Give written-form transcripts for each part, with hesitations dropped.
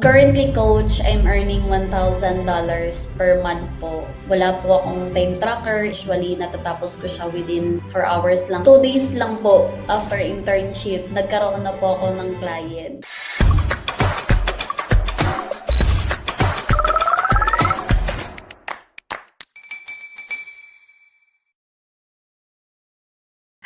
Currently, coach, I'm earning $1,000 per month po. Wala po akong time tracker. Usually, natatapos ko siya within 4 hours lang. 2 days lang po after internship, nagkaroon na po ako ng client.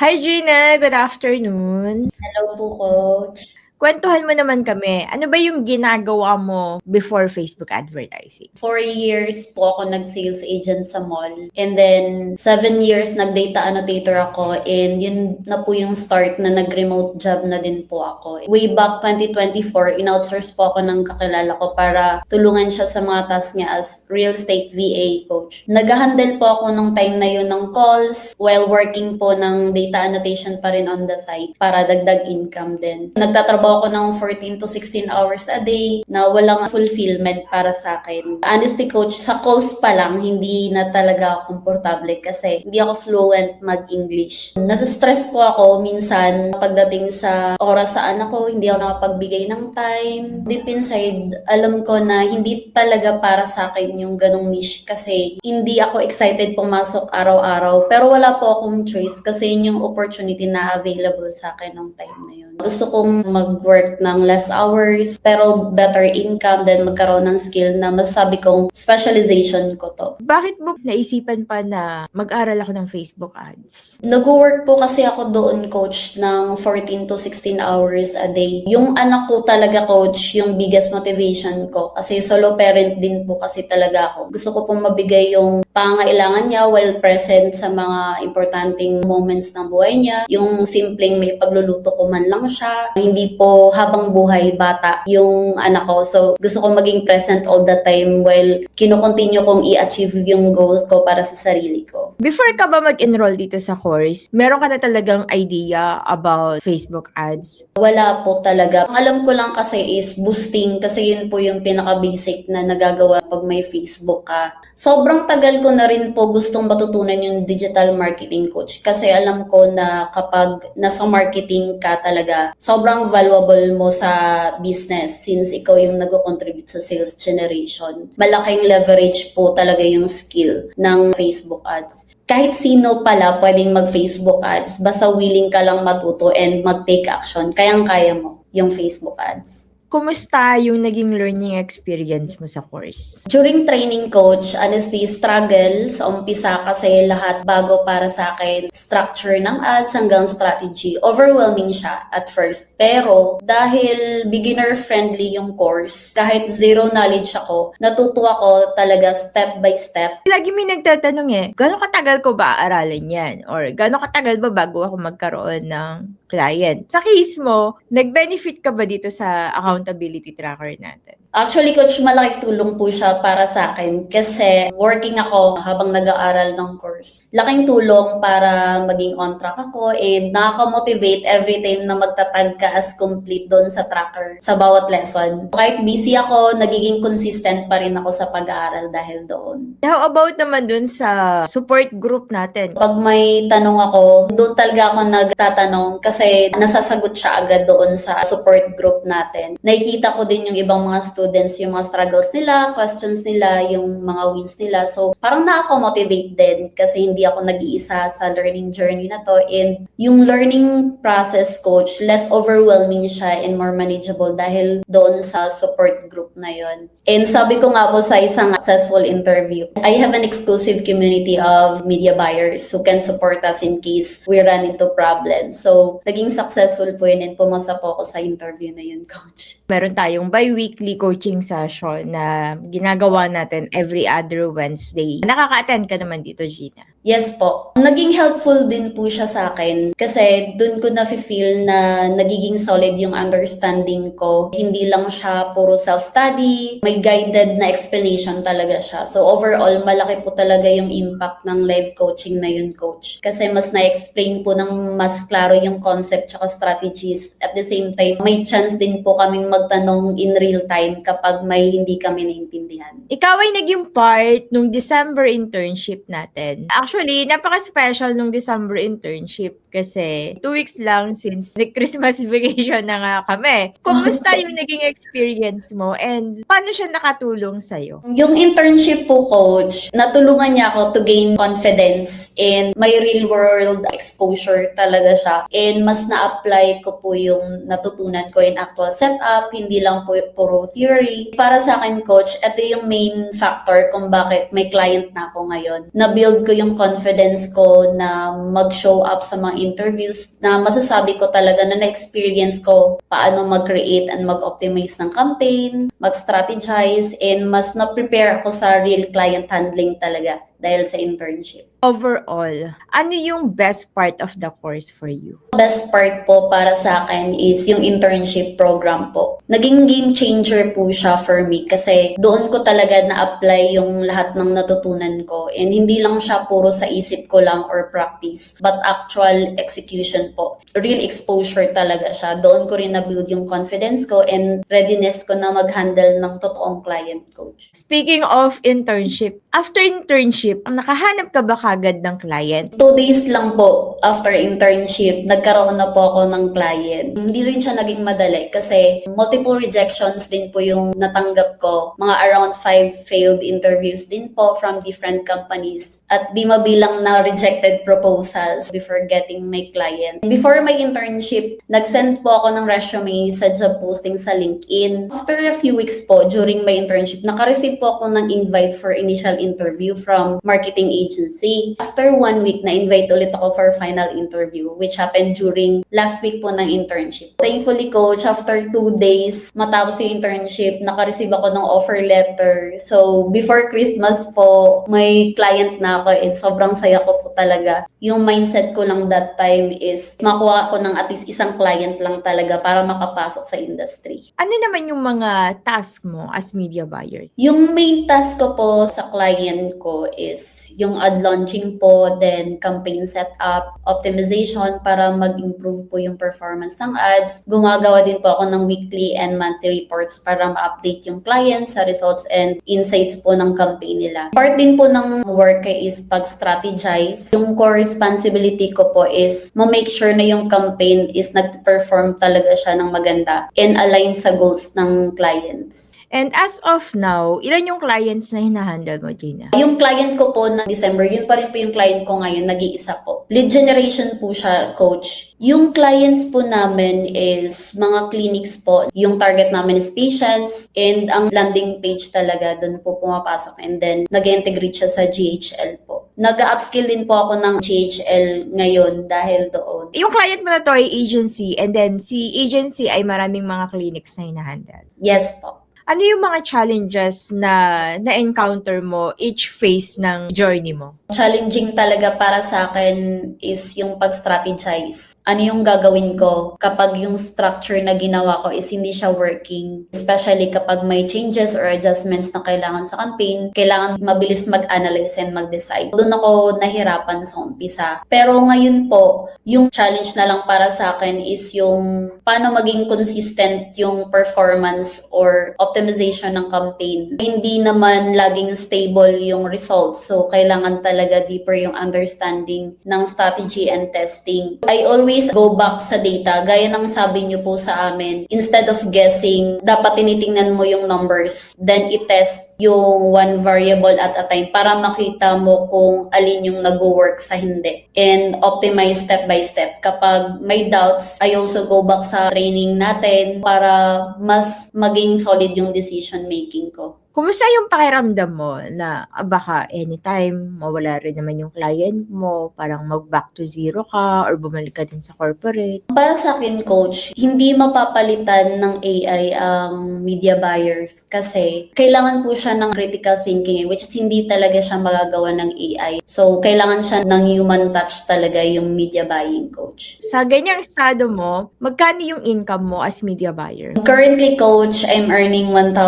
Hi Gina, good afternoon. Hello po, coach. Kwentuhan mo naman kami. Ano ba yung ginagawa mo before Facebook advertising? 4 years po ako nag-sales agent sa mall. And then, 7 years nag-data annotator ako. And yun na po yung start na nag-remote job na din po ako. Way back 2024, in-outsource po ako ng kakilala ko para tulungan siya sa mga tasks niya as real estate VA coach. Nag-handle po ako nung time na yun ng calls while working po ng data annotation pa rin on the side para dagdag income din. Nagtatrabaho ako ng 14 to 16 hours a day na walang fulfillment para sa akin. Honestly, coach, sa calls pa lang, hindi na talaga ako komportable kasi hindi ako fluent mag-English. Nasa-stress po ako minsan pagdating sa oras sa anak ko, hindi ako nakapagbigay ng time. Deep inside, alam ko na hindi talaga para sa akin yung ganong niche kasi hindi ako excited pumasok araw-araw. Pero wala po akong choice kasi yun yung opportunity na available sa akin ng time na yun. Gusto kong mag-work ng less hours pero better income then magkaroon ng skill na masasabi kong specialization ko to. Bakit mo naisipan pa na mag-aral ako ng Facebook ads? Nag-work po kasi ako doon, coach, ng 14 to 16 hours a day. Yung anak ko talaga, coach, yung biggest motivation ko. Kasi solo parent din po kasi talaga ako. Gusto ko pong mabigay yung pangangailangan niya while present sa mga importanteng moments ng buhay niya. Yung simpleng may pagluluto ko man lang siya. Hindi po habang buhay bata yung anak ko. So, gusto ko maging present all the time while kino-continue kong i-achieve yung goals ko para sa sarili ko. Before ka ba mag-enroll dito sa course, meron ka na talagang idea about Facebook ads? Wala po talaga. Ang alam ko lang kasi is boosting kasi yun po yung pinaka-basic na nagagawa pag may Facebook ka. Sobrang tagal ko na rin po gustong matutunan yung digital marketing, coach, kasi alam ko na kapag nasa marketing ka talaga, sobrang valuable mo sa business since ikaw yung nag-contribute sa sales generation. Malaking leverage po talaga yung skill ng Facebook ads. Kahit sino pala pwedeng mag-Facebook ads, basta willing ka lang matuto and mag-take action, kayang-kaya mo yung Facebook ads. Kumusta yung naging learning experience mo sa course? During training, coach, honestly, struggle sa umpisa kasi lahat bago para sa akin. Structure ng ads hanggang strategy. Overwhelming siya at first. Pero dahil beginner-friendly yung course, kahit zero knowledge ako, natuto ako talaga step by step. Lagi may nagtatanong gano'ng katagal ko ba aaralin yan? Or gano'ng katagal ba bago ako magkaroon ng client? Sa case mo, nag-benefit ka ba dito sa accountability tracker natin? Actually, coach, malaking tulong po siya para sa akin kasi working ako habang nag-aaral ng course. Laking tulong para maging on track ako and nakaka-motivate every time na magtatag ka as complete doon sa tracker sa bawat lesson. Kahit busy ako, nagiging consistent pa rin ako sa pag-aaral dahil doon. How about naman dun sa support group natin? Pag may tanong ako, doon talaga ako nagtatanong kasi nasasagot siya agad doon sa support group natin. Nakikita ko din yung ibang mga students, yung mga struggles nila, questions nila, yung mga wins nila. So, parang nakaka-motivate din kasi hindi ako nag-iisa sa learning journey na to. And yung learning process, coach, less overwhelming siya and more manageable dahil doon sa support group na yon. And sabi ko nga po sa isang successful interview, I have an exclusive community of media buyers who can support us in case we run into problems. So, naging successful po yun and pumasa po ako sa interview na yun, coach. Meron tayong bi-weekly coaching session na ginagawa natin every other Wednesday. Nakaka-attend ka naman dito, Gina. Yes po. Naging helpful din po siya sa akin kasi dun ko na-feel na nagiging solid yung understanding ko. Hindi lang siya puro self-study, may guided na explanation talaga siya. So overall, malaki po talaga yung impact ng live coaching na yun, coach. Kasi mas na-explain po ng mas klaro yung concept tsaka strategies. At the same time, may chance din po kaming magtanong in real time kapag may hindi kami naintindihan. Ikaw ay naging part nung December internship natin. Actually, napaka-special nung December internship kasi 2 weeks lang since nag-Christmas vacation na nga kami. Kumusta yung naging experience mo and paano siya nakatulong sa'yo? Yung internship po, coach, natulungan niya ako to gain confidence and may real world exposure talaga siya. And mas na-apply ko po yung natutunan ko in actual setup, hindi lang po puro theory. Para sa akin, coach, ito yung main factor kung bakit may client na ako ngayon. Na-build ko yung confidence ko na mag-show up sa mga interviews na masasabi ko talaga na na-experience ko paano mag-create and mag-optimize ng campaign, mag-strategize, and mas na-prepare ako sa real client handling talaga dahil sa internship. Overall, ano yung best part of the course for you? Best part po para sa akin is yung internship program po. Naging game changer po siya for me kasi doon ko talaga na-apply yung lahat ng natutunan ko and hindi lang siya puro sa isip ko lang or practice but actual execution po. Real exposure talaga siya. Doon ko rin na-build yung confidence ko and readiness ko na mag-handle ng totoong client, coach. Speaking of internship, after internship, nakahanap ka ba kagad ng client? 2 days lang po after internship, nagkaroon na po ako ng client. Hindi rin siya naging madali kasi multiple rejections din po yung natanggap ko. Mga around 5 failed interviews din po from different companies. At di mabilang na rejected proposals before getting my client. Before my internship, nag-send po ako ng resume sa job posting sa LinkedIn. After a few weeks po, during my internship, nakareceive po ako ng invite for initial interview from marketing agency. After 1 week, na-invite ulit ako for final interview, which happened during last week po ng internship. Thankfully, coach, after 2 days, matapos yung internship, naka-receive ako ng offer letter. So, before Christmas po, may client na ako and sobrang saya ko po talaga. Yung mindset ko lang that time is makuha ako ng at least isang client lang talaga para makapasok sa industry. Ano naman yung mga task mo as media buyer? Yung main task ko po sa client ko is yung ad launching po, then campaign setup, optimization para mag-improve po yung performance ng ads. Gumagawa din po ako ng weekly and monthly reports para ma-update yung clients sa results and insights po ng campaign nila. Part din po ng work is pag-strategize. Yung core responsibility ko po is ma-make sure na yung campaign is nag-perform talaga siya ng maganda and align sa goals ng clients. And as of now, ilan yung clients na hinahandle mo, Gina? Yung client ko po ng December, yun pa rin po yung client ko ngayon, nag-iisa po. Lead generation po siya, coach. Yung clients po namin is mga clinics po. Yung target namin is patients and ang landing page talaga, dun po pumapasok and then nag-integrate siya sa GHL po. Nag-upskill din po ako ng GHL ngayon dahil doon. Yung client mo na to ay agency and then si agency ay maraming mga clinics na hinahandle. Yes po. Ano yung mga challenges na na-encounter mo each phase ng journey mo? Challenging talaga para sa akin is yung pag-strategize. Ano yung gagawin ko kapag yung structure na ginawa ko is hindi siya working. Especially kapag may changes or adjustments na kailangan sa campaign, kailangan mabilis mag-analyze and mag-decide. Doon ako nahirapan sa umpisa. Pero ngayon po, yung challenge na lang para sa akin is yung paano maging consistent yung performance or optimization ng campaign. Hindi naman laging stable yung results. So, kailangan talaga deeper yung understanding ng strategy and testing. I always go back sa data. Gaya ng sabi niyo po sa amin, instead of guessing, dapat tinitingnan mo yung numbers. Then, i-test yung one variable at a time para makita mo kung alin yung nag-work sa hindi. And optimize step by step. Kapag may doubts, I also go back sa training natin para mas maging solid yung decision making ko. Kumusta yung pakiramdam mo na baka anytime mawala rin naman yung client mo, parang mag-back to zero ka or bumalik ka din sa corporate? Para sa akin, coach, hindi mapapalitan ng AI ang media buyers kasi kailangan po siya ng critical thinking which is hindi talaga siya magagawa ng AI. So, kailangan siya ng human touch talaga yung media buying, coach. Sa ganyang estado mo, magkano yung income mo as media buyer? Currently, coach, I'm earning $1,000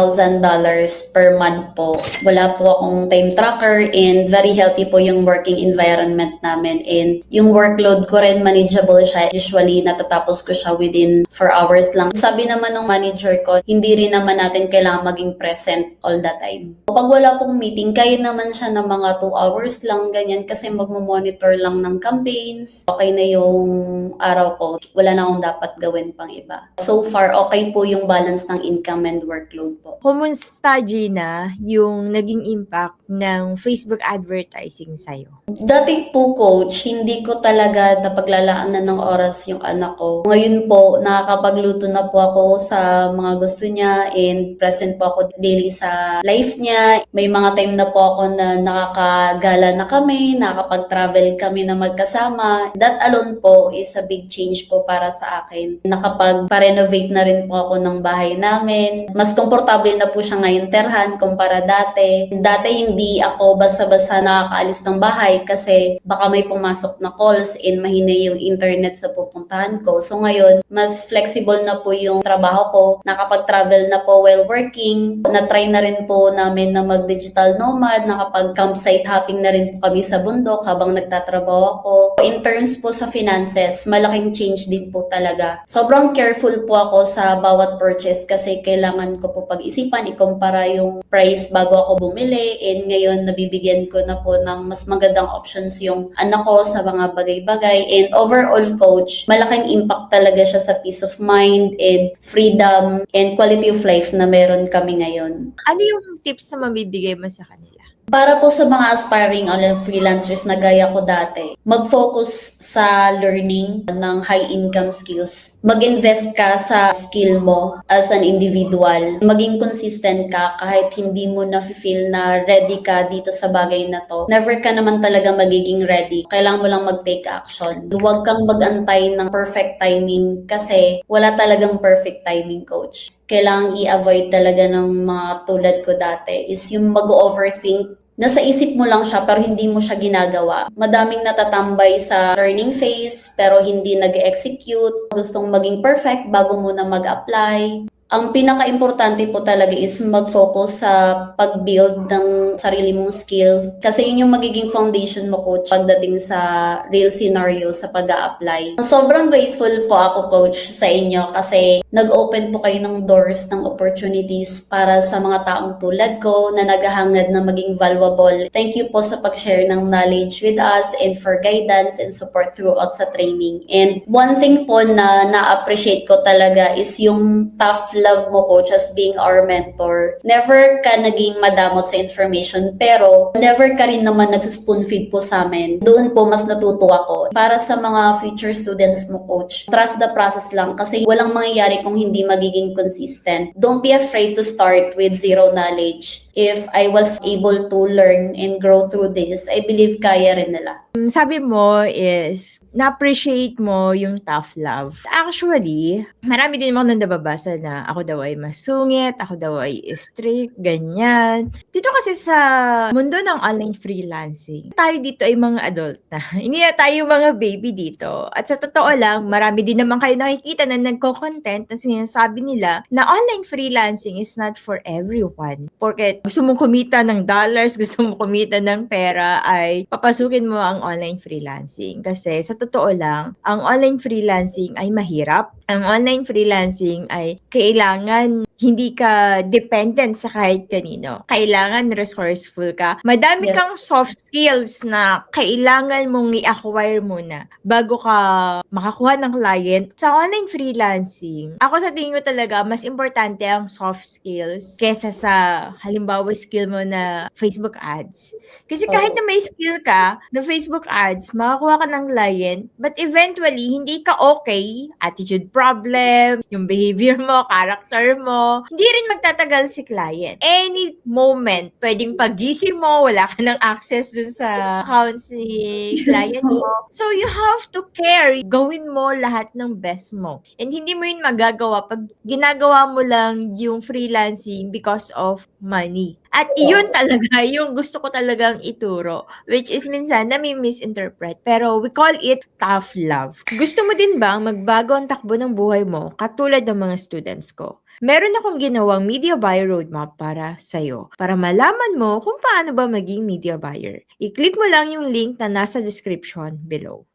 per month po. Wala po akong time tracker and very healthy po yung working environment namin. And yung workload ko rin manageable siya. Usually natatapos ko siya within 4 hours lang. Sabi naman ng manager ko, hindi rin naman natin kailangan maging present all the time. Pag wala pong meeting, kaya naman siya ng mga 2 hours lang, ganyan, kasi magmo-monitor lang ng campaigns. Okay na yung araw ko. Wala na akong dapat gawin pang iba. So far, okay po yung balance ng income and workload po. Kumusta, Gina, yung naging impact ng Facebook advertising sa'yo? Dati po, coach, hindi ko talaga napaglalaanan ng oras yung anak ko. Ngayon po, nakakapagluto na po ako sa mga gusto niya and present po ako daily sa life niya. May mga time na po ako na nakakagala na kami, nakakapag-travel kami na magkasama. That alone po is a big change po para sa akin. Nakapag-renovate na rin po ako ng bahay namin. Mas komportable na po siya ngayon terhan kumpara dati. Dati hindi ako basta-basta nakakaalis ng bahay kasi baka may pumasok na calls and mahina yung internet sa pupuntahan ko. So ngayon, mas flexible na po yung trabaho ko. Nakapag-travel na po while working. Na-try na rin po namin na mag-digital nomad. Nakapag-campsite hopping na rin po kami sa bundok habang nagtatrabaho ako. In terms po sa finances, malaking change din po talaga. Sobrang careful po ako sa bawat purchase kasi kailangan ko po pag-isipan, ikumpara yung price bago ako bumili. And ngayon, nabibigyan ko na po ng mas magandang options yung anak ko sa mga bagay-bagay. And overall, coach, malaking impact talaga siya sa peace of mind and freedom and quality of life na meron kami ngayon. Ano yung tips na mabibigay mo sa kanila? Para po sa mga aspiring online freelancers na gaya ko dati, mag-focus sa learning ng high income skills. Mag-invest ka sa skill mo as an individual. Maging consistent ka kahit hindi mo na-feel na ready ka dito sa bagay na to. Never ka naman talaga magiging ready. Kailangan mo lang mag-take action. Huwag kang mag-antay ng perfect timing kasi wala talagang perfect timing, coach. Kailangang i-avoid talaga ng mga tulad ko dati is yung mag-overthink. Nasa isip mo lang siya pero hindi mo siya ginagawa. Madaming natatambay sa learning phase pero hindi nag-execute. Gustong maging perfect bago muna mag-apply. Ang pinaka-importante po talaga is mag-focus sa pag-build ng sarili mong skill. Kasi yun yung magiging foundation mo, coach, pagdating sa real scenario sa pag-a-apply. Sobrang grateful po ako, coach, sa inyo kasi nag-open po kayo ng doors ng opportunities para sa mga taong tulad ko na naghahangad na maging valuable. Thank you po sa pag-share ng knowledge with us and for guidance and support throughout sa training. And one thing po na na-appreciate ko talaga is yung tough love mo, coach, as being our mentor. Never ka naging madamot sa information, pero never ka rin naman nagsuspoon feed po sa amin. Doon po mas natuto ako. Para sa mga future students mo, coach, trust the process lang kasi walang mangyayari kung hindi magiging consistent. Don't be afraid to start with zero knowledge. If I was able to learn and grow through this, I believe kaya rin nila. Sabi mo is, na-appreciate mo yung tough love. Actually, marami din ako nang nababasa na ako daw ay masungit, ako daw ay strict, ganyan. Dito kasi sa mundo ng online freelancing, tayo dito ay mga adult na. Hindi na tayo mga baby dito. At sa totoo lang, marami din naman kayo nakikita na nagko-content na sinasabi nila na online freelancing is not for everyone. Porket gusto mong kumita ng dollars, gusto mong kumita ng pera, ay papasukin mo ang online freelancing. Kasi sa totoo lang, ang online freelancing ay mahirap. Ang online freelancing ay kailangan hindi ka dependent sa kahit kanino. Kailangan resourceful ka. Madami Yes. kang soft skills na kailangan mong i-acquire muna bago ka makakuha ng client. Sa online freelancing, ako sa tingin ko talaga, mas importante ang soft skills kesa sa halimbawa skill mo na Facebook ads. Kasi kahit na may skill ka na Facebook ads, makakuha ka ng client, but eventually, hindi ka okay, attitude problem, yung behavior mo, character mo, hindi rin magtatagal si client. Any moment, pwedeng pagising mo, wala ka ng access dun sa accounts ni client mo. So, you have to care. Gawin mo lahat ng best mo. And hindi mo yun magagawa pag ginagawa mo lang yung freelancing because of money. At iyon talaga yung gusto ko talagang ituro, which is minsan na may misinterpret. Pero we call it tough love. Gusto mo din bang magbago ang takbo ng buhay mo katulad ng mga students ko? meron akong ginawang media buyer roadmap para sa'yo. Para malaman mo kung paano ba maging media buyer. I-click mo lang yung link na nasa description below.